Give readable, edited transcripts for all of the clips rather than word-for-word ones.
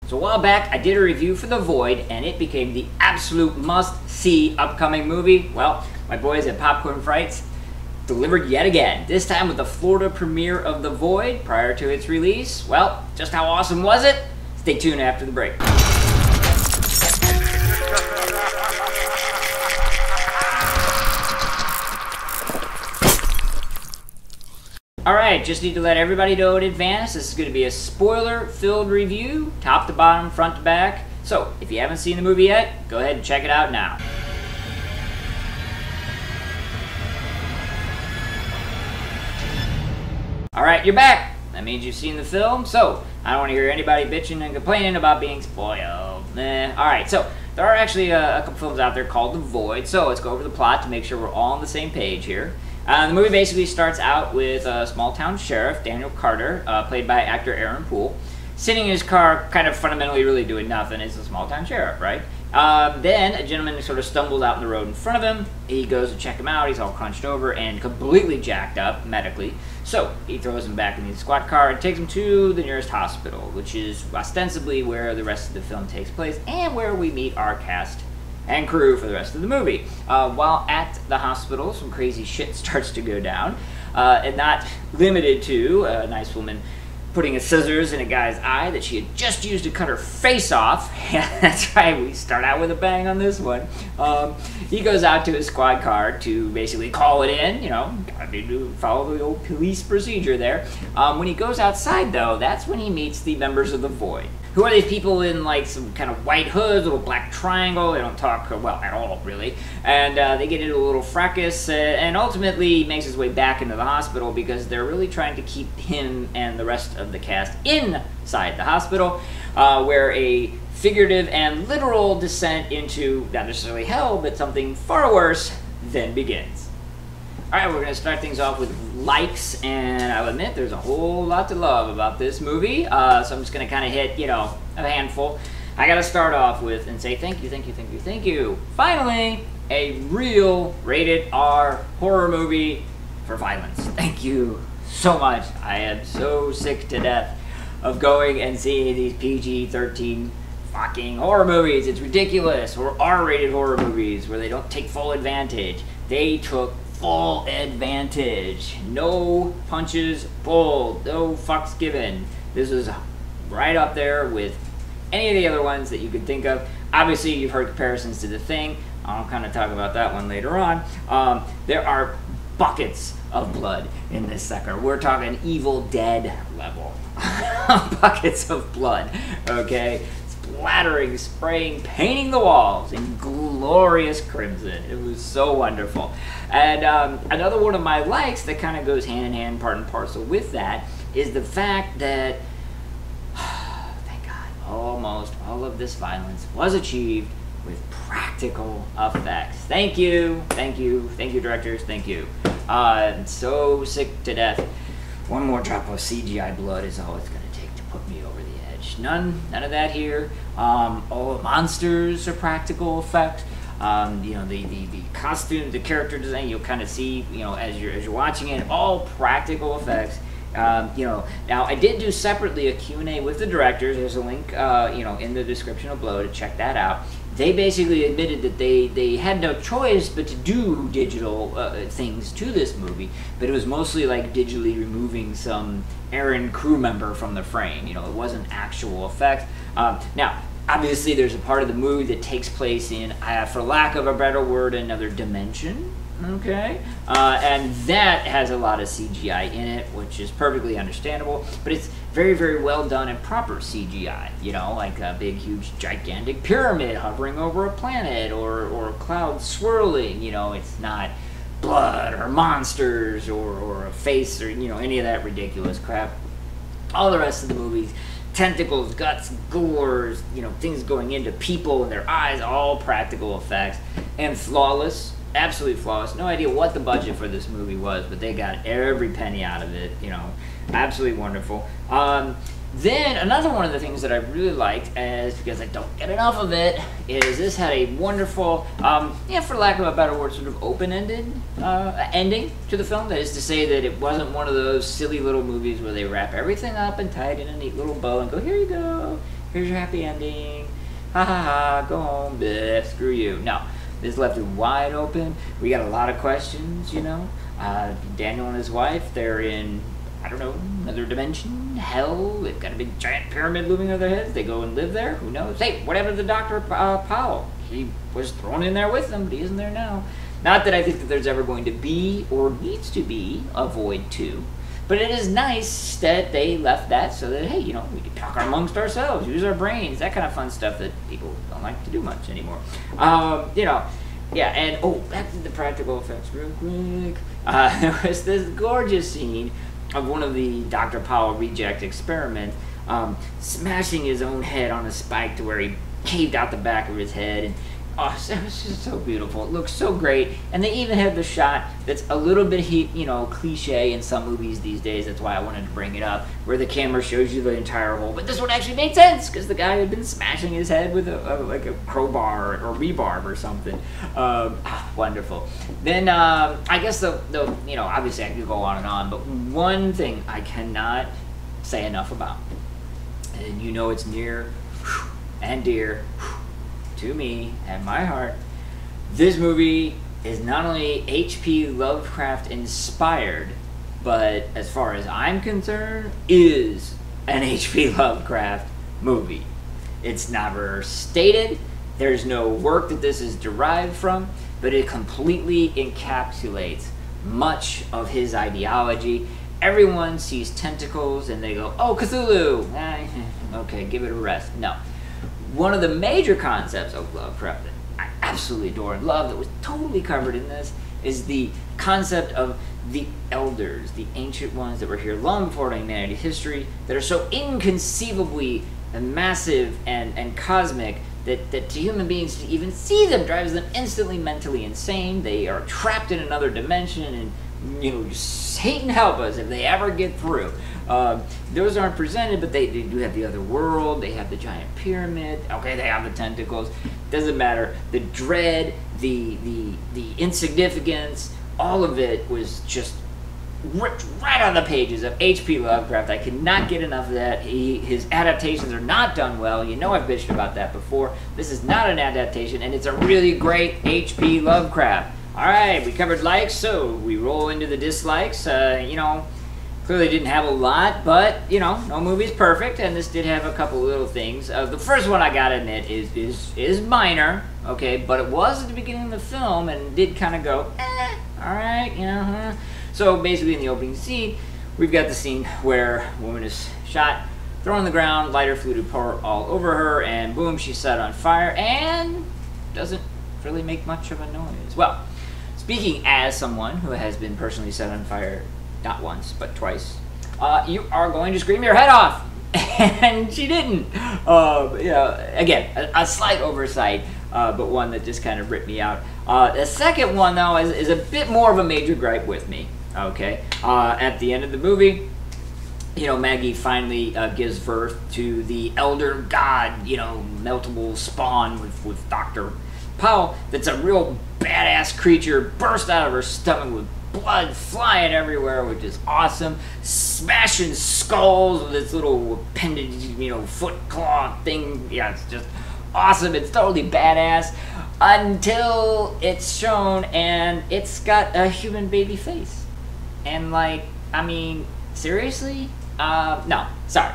So a while back, I did a review for The Void, and it became the absolute must-see upcoming movie. Well, my boys at Popcorn Frights delivered yet again, this time with the Florida premiere of The Void prior to its release. Well, just how awesome was it? Stay tuned after the break. Alright, just need to let everybody know in advance, this is going to be a spoiler-filled review, top to bottom, front to back. So, if you haven't seen the movie yet, go ahead and check it out now. Alright, you're back! That means you've seen the film, so I don't want to hear anybody bitching and complaining about being spoiled. Alright, so there are actually a couple films out there called The Void, so let's go over the plot to make sure we're all on the same page here. The movie basically starts out with a small-town sheriff, Daniel Carter, played by actor Aaron Poole, sitting in his car, kind of fundamentally really doing nothing. He's a small-town sheriff, right? Then a gentleman sort of stumbles out in the road in front of him. He goes to check him out. He's all crunched over and completely jacked up medically. So he throws him back in the squad car and takes him to the nearest hospital, which is ostensibly where the rest of the film takes place and where we meet our cast and crew for the rest of the movie. While at the hospital, some crazy shit starts to go down, and not limited to a nice woman putting a scissors in a guy's eye that she had just used to cut her face off. Yeah, that's right, we start out with a bang on this one. He goes out to his squad car to basically call it in, you know, gotta do follow the old police procedure there. When he goes outside, though, that's when he meets the members of the Void. Who are these people in, like, some kind of white hoods, little black triangle? They don't talk, well, at all, really. And they get into a little fracas, and ultimately makes his way back into the hospital because they're really trying to keep him and the rest of the cast inside the hospital, where a figurative and literal descent into, not necessarily hell, but something far worse then begins. Alright, we're going to start things off with likes, and I'll admit there's a whole lot to love about this movie, so I'm just going to kind of hit, you know, a handful. I got to start off with and say thank you, thank you, thank you, thank you. Finally, a real rated R horror movie for violence. Thank you so much. I am so sick to death of going and seeing these PG-13 fucking horror movies. It's ridiculous. Or R-rated horror movies where they don't take full advantage. They took full advantage. No punches pulled. No fucks given. This is right up there with any of the other ones that you could think of. Obviously, you've heard comparisons to The Thing. I'll kind of talk about that one later on. There are buckets of blood in this sucker. We're talking Evil Dead level. Buckets of blood, okay? Splattering, spraying, painting the walls in glorious crimson. It was so wonderful. And another one of my likes that kind of goes hand in hand, part and parcel with that, is the fact that, thank God, almost all of this violence was achieved with practical effects. Thank you, thank you, thank you, directors, thank you. I'm so sick to death. One more drop of CGI blood is all it's going to take to put me over the edge. None of that here. All the monsters are practical effect. You know, the costume, the character design, you'll kind of see, you know, as you're watching it, all practical effects. You know, now I did do separately a Q&A with the directors. There's a link, you know, in the description below to check that out. They basically admitted that they had no choice but to do digital things to this movie, but it was mostly like digitally removing some errand crew member from the frame. You know, it wasn't actual effects. Now, obviously, there's a part of the movie that takes place in, for lack of a better word, another dimension. Okay, and that has a lot of CGI in it, which is perfectly understandable, but it's very, very well done and proper CGI, you know, like a big, huge, gigantic pyramid hovering over a planet, or clouds swirling, you know, it's not blood or monsters or a face or, you know, any of that ridiculous crap. All the rest of the movies, tentacles, guts, gores, you know, things going into people and their eyes, all practical effects, and flawless. Absolutely flawless. No idea what the budget for this movie was, but they got every penny out of it, you know. Absolutely wonderful. Then another one of the things that I really liked, is because I don't get enough of it, is this had a wonderful, yeah, for lack of a better word, sort of open-ended ending to the film. That is to say that it wasn't one of those silly little movies where they wrap everything up and tie it in a neat little bow and go, here you go, here's your happy ending. Ha ha ha, go home, bleh, screw you. No, this left it wide open. We got a lot of questions, you know. Daniel and his wife, they're in, I don't know, another dimension, hell. They've got a big giant pyramid looming over their heads. They go and live there. Who knows? Hey, what happened to Dr. Powell? He was thrown in there with them, but he isn't there now. Not that I think that there's ever going to be or needs to be a Void 2. But it is nice that they left that so that, hey, you know, we can talk amongst ourselves, use our brains, that kind of fun stuff that people don't like to do much anymore. You know, yeah, and, oh, back to the practical effects real quick. There was this gorgeous scene of one of the Dr. Powell reject experiments smashing his own head on a spike to where he caved out the back of his head, and oh, it was just so beautiful. It looks so great. And they even have the shot that's a little bit, you know, cliche in some movies these days. That's why I wanted to bring it up, where the camera shows you the entire hole. But this one actually made sense, because the guy had been smashing his head with like a crowbar or rebarb or something. Wonderful. Then I guess the you know, obviously I could go on and on, but one thing I cannot say enough about, and you know it's near and dear to me and my heart, this movie is not only H.P. Lovecraft inspired, but as far as I'm concerned, is an H.P. Lovecraft movie. It's never stated, there's no work that this is derived from, but it completely encapsulates much of his ideology. Everyone sees tentacles and they go, oh, Cthulhu! Okay, give it a rest. No. One of the major concepts of Lovecraft that I absolutely adore and love, that was totally covered in this, is the concept of the elders, the ancient ones that were here long before humanity's history, that are so inconceivably massive and cosmic that to human beings to even see them drives them instantly mentally insane. They are trapped in another dimension, and you know, Satan help us if they ever get through. Those aren't presented, but they do have the other world. They have the giant pyramid. Okay, they have the tentacles. Doesn't matter. The dread, the insignificance, all of it was just ripped right on the pages of H.P. Lovecraft. I could not get enough of that. His adaptations are not done well. You know I've bitched about that before. This is not an adaptation, and it's a really great H.P. Lovecraft. All right, we covered likes, so we roll into the dislikes. You know, clearly didn't have a lot, but, you know, no movie's perfect, and this did have a couple little things. The first one I gotta admit is minor, okay, but it was at the beginning of the film, and did kind of go, alright, you know, So basically in the opening scene, we've got the scene where a woman is shot, thrown on the ground, lighter fluid to pour all over her, and boom, she's set on fire, and doesn't really make much of a noise. Well, speaking as someone who has been personally set on fire, not once, but twice, you are going to scream your head off. And she didn't. You know, again, a slight oversight, but one that just kind of ripped me out. The second one, though, is a bit more of a major gripe with me. Okay, at the end of the movie, you know, Maggie finally gives birth to the elder god, you know, meltable spawn with Dr. Powell. That's a real badass creature, burst out of her stomach with blood flying everywhere, which is awesome. Smashing skulls with its little appendage, you know, foot claw thing. Yeah, it's just awesome. It's totally badass until it's shown and it's got a human baby face. And like, I mean, seriously? No, sorry.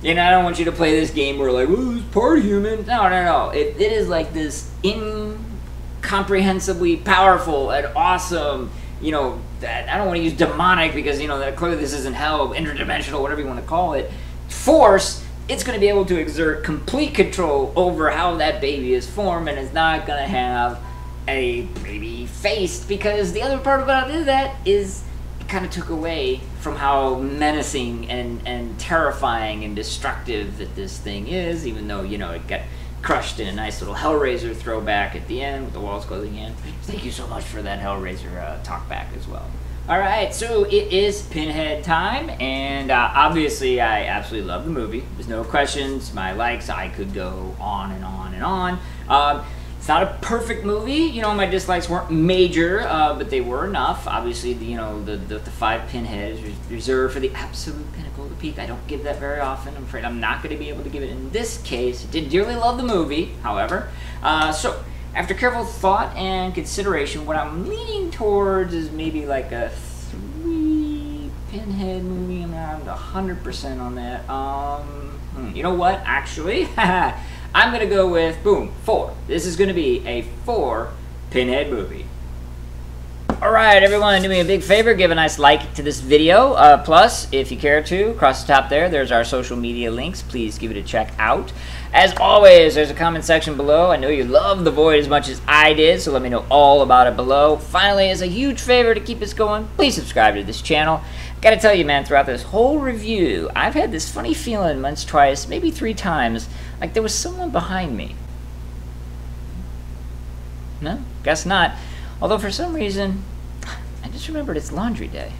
You know, I don't want you to play this game where like, oh, it's part human. No. It is like this incomprehensibly powerful and awesome, you know, that I don't want to use demonic because, you know, that clearly this isn't hell, interdimensional, whatever you want to call it, force. It's going to be able to exert complete control over how that baby is formed, and it's not going to have a baby face, because the other part about that is it kind of took away from how menacing and terrifying and destructive that this thing is, even though, you know, it got crushed in a nice little Hellraiser throwback at the end with the walls closing in. Thank you so much for that Hellraiser talkback as well. Alright, so it is Pinhead time, and obviously I absolutely love the movie. There's no questions. My likes, I could go on and on and on. not a perfect movie. You know, my dislikes weren't major, but they were enough. Obviously, the 5 pinheads reserved for the absolute pinnacle of the peak. I don't give that very often. I'm afraid I'm not going to be able to give it in this case. I did dearly love the movie, however. So, after careful thought and consideration, what I'm leaning towards is maybe like a 3 pinhead movie. I'm not 100% on that. You know what? Actually, I'm going to go with, boom, 4. This is going to be a 4 pinhead movie. Alright, everyone, do me a big favor, give a nice like to this video. Plus, if you care to, across the top there's our social media links. Please give it a check out. As always, there's a comment section below. I know you love The Void as much as I did, so let me know all about it below. Finally, as a huge favor to keep us going, please subscribe to this channel. Gotta tell you, man, throughout this whole review, I've had this funny feeling once, twice, maybe 3 times, like there was someone behind me. No? Guess not. Although for some reason, I just remembered it's laundry day.